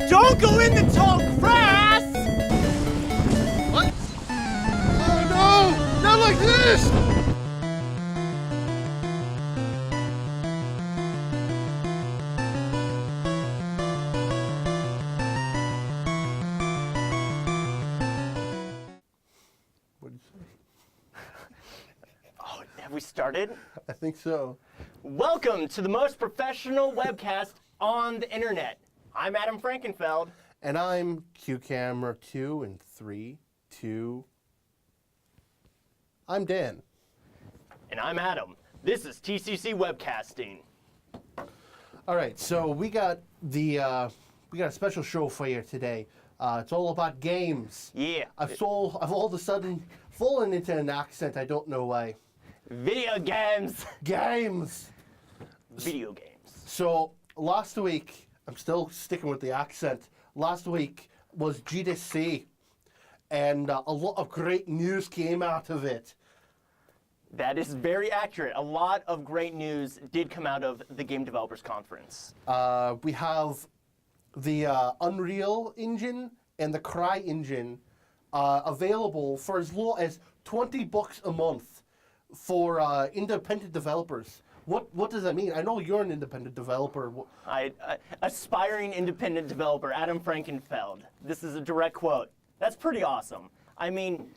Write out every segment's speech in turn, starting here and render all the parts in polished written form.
Don't go in the tall grass! What? Oh no! Not like this! What did you say? Oh, have we started? I think so. Welcome to the most professional webcast on the internet. I'm Adam Frankenfeld. And I'm Q Camera 2 and 3, 2. I'm Dan. And I'm Adam. This is TCC Webcasting. All right, so we got a special show for you today. It's all about games. Yeah. I've all of a sudden fallen into an accent. I don't know why. Video games. Games. Video games. So last week, I'm still sticking with the accent. Last week was GDC, and a lot of great news came out of it. That is very accurate. A lot of great news did come out of the Game Developers Conference. We have the Unreal Engine and the Cry Engine available for as low as $20 a month for independent developers. What does that mean? I know you're an independent developer. Aspiring independent developer, Adam Frankenfeld. This is a direct quote. That's pretty awesome. I mean,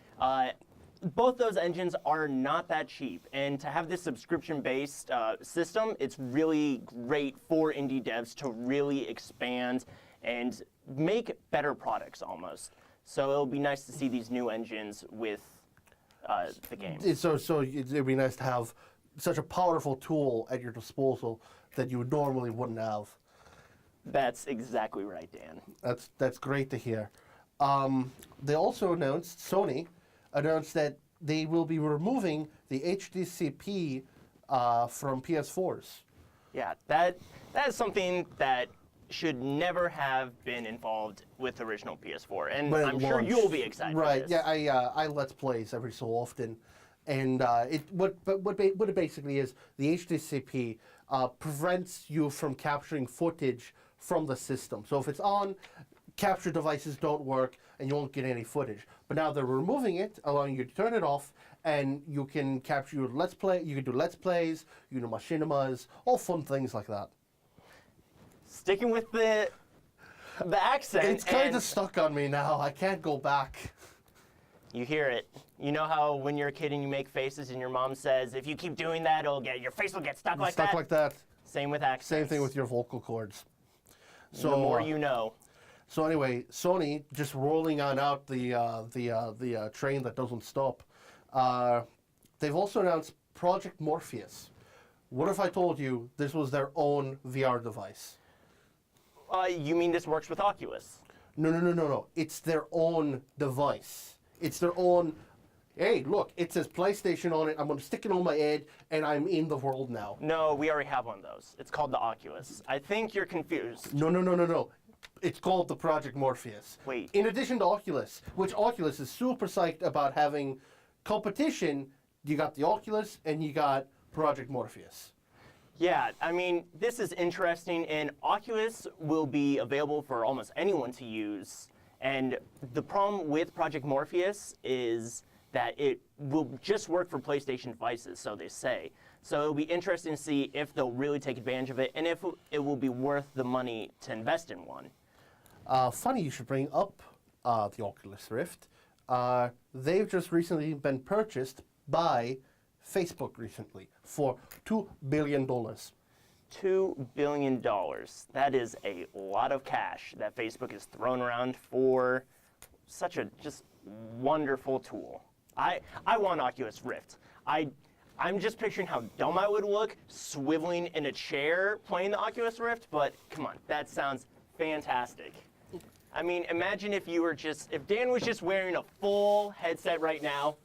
both those engines are not that cheap, and to have this subscription-based system, it's really great for indie devs to really expand and make better products almost. So it'll be nice to see these new engines with the game. So it'd be nice to have such a powerful tool at your disposal that you normally wouldn't have. That's exactly right, Dan. That's great to hear. They also announced, Sony announced that they will be removing the HDCP from PS4s. Yeah, that is something that should never have been involved with the original PS4, and But I'm sure you'll be excited. Right? For this. Yeah, I Let's Plays every so often, and what it basically is, the HDCP prevents you from capturing footage from the system. So if it's on, capture devices don't work, and you won't get any footage. But now they're removing it, allowing you to turn it off, and you can capture your Let's Play. You can do Let's Plays, you can do machinimas, all fun things like that. Sticking with the accent. It's kind of stuck on me now. I can't go back. You hear it. You know how when you're a kid and you make faces and your mom says, if you keep doing that, your face will get stuck like that? Stuck like that. Same with accents. Same thing with your vocal cords. So the more you know. So anyway, Sony just rolling on out the train that doesn't stop. They've also announced Project Morpheus. What if I told you this was their own VR device? You mean this works with Oculus? No. It's their own device. It's their own. Hey, look! It says PlayStation on it. I'm going to stick it on my head, and I'm in the world now. No, we already have one of those. It's called the Oculus. I think you're confused. No. It's called the Project Morpheus. Wait. In addition to Oculus, which Oculus is super psyched about having competition, you got the Oculus and you got Project Morpheus. Yeah, I mean, this is interesting, and Oculus will be available for almost anyone to use. And the problem with Project Morpheus is that it will just work for PlayStation devices, so they say. So it'll be interesting to see if they'll really take advantage of it, and if it will be worth the money to invest in one. Funny you should bring up the Oculus Rift. They've just recently been purchased by Facebook recently for $2 billion. $2 billion. That is a lot of cash that Facebook has thrown around for such a just wonderful tool. I want Oculus Rift. I'm just picturing how dumb I would look swiveling in a chair playing the Oculus Rift, but come on, that sounds fantastic. I mean, imagine if Dan was just wearing a full headset right now,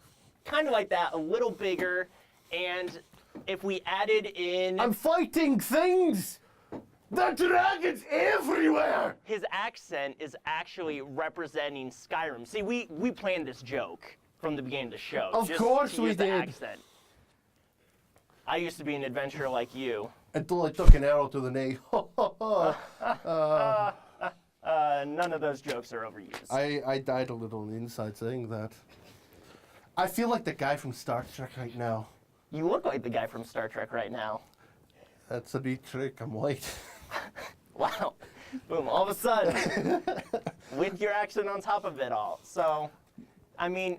kind of like that, a little bigger, and if we added in... I'm fighting things! The dragons everywhere! His accent is actually representing Skyrim. See, we planned this joke from the beginning of the show. Of course we did. Accent. I used to be an adventurer like you. Until I took an arrow to the knee. none of those jokes are overused. I died a little on the inside saying that. I feel like the guy from Star Trek right now. You look like the guy from Star Trek right now. That's a neat trick. I'm white. Wow. Boom, all of a sudden, with your accent on top of it all. So, I mean,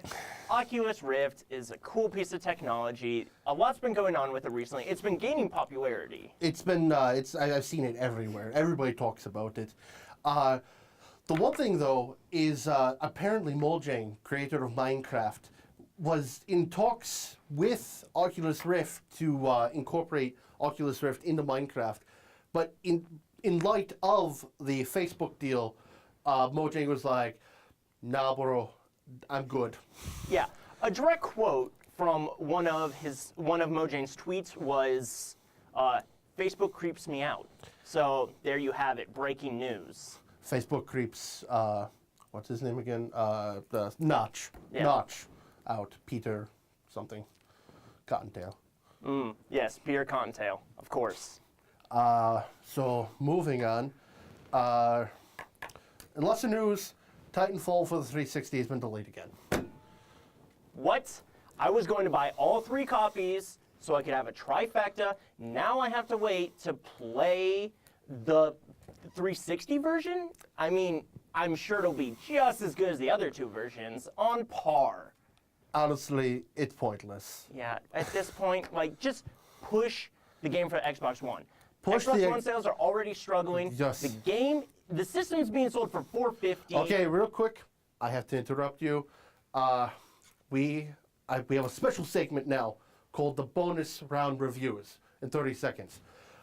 Oculus Rift is a cool piece of technology. A lot's been going on with it recently. It's been gaining popularity. It's been, I've seen it everywhere. Everybody talks about it. The one thing, though, is apparently Mojang, creator of Minecraft, was in talks with Oculus Rift to incorporate Oculus Rift into Minecraft. But in light of the Facebook deal, Mojang was like, nah, bro, I'm good. Yeah. A direct quote from one of Mojang's tweets was, Facebook creeps me out. So there you have it, breaking news. Facebook creeps, what's his name again? Notch. Yeah. Notch out. Peter something. Cottontail. Yes, Peter Cottontail, of course. So moving on. In lesser news, Titanfall for the 360 has been delayed again. What? I was going to buy all 3 copies so I could have a trifecta. Now I have to wait to play the 360 version? I mean, I'm sure it'll be just as good as the other 2 versions, on par. Honestly, it's pointless. Yeah, at this point, like, just push the game for Xbox One. Push Xbox the One sales are already struggling. Yes. The system's being sold for $450. Okay, real quick, I have to interrupt you. We have a special segment now called the bonus round reviews in 30 seconds.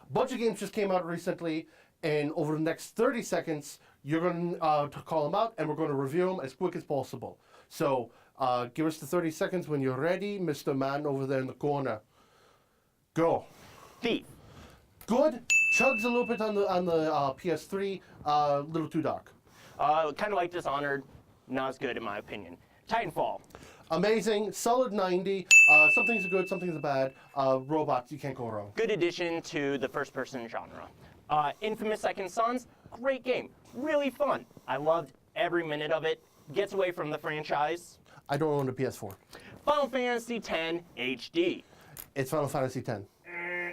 A bunch of games just came out recently, and over the next 30 seconds, you're going to call them out, and we're going to review them as quick as possible. So give us the 30 seconds when you're ready, Mr. Man over there in the corner. Go. Thief. Good. Chugs a little bit on the PS3. A little too dark. Kind of like Dishonored. Not as good, in my opinion. Titanfall. Amazing. Solid 90. Some things are good, some things are bad. Robots, you can't go wrong. Good addition to the first-person genre. Infamous Second Sons. Great game. Really fun. I loved every minute of it. Gets away from the franchise. I don't own a PS4. Final Fantasy X HD. It's Final Fantasy X.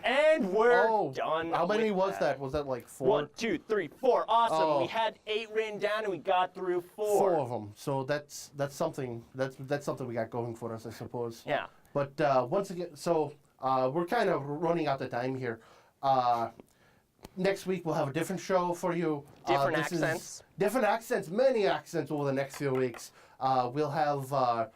And we're done. How many with was that? Was that like 4? 1, 2, 3, 4. Awesome. Oh. We had 8 written down and we got through 4. 4 of them. So that's something. That's something we got going for us, I suppose. Yeah. But once again, so we're kind of running out of time here. Next week we'll have a different show for you. Different accents. Different accents. Many accents over the next few weeks. We'll have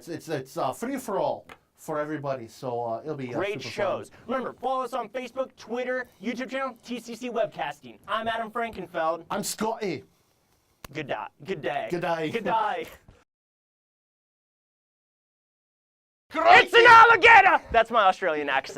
it's free for all for everybody. So it'll be Great super shows. fun. Remember, follow us on Facebook, Twitter, YouTube channel, TCC Webcasting. I'm Adam Frankenfeld. I'm Scotty. Good day. Good day. Good day. Good day. It's an alligator! That's my Australian accent.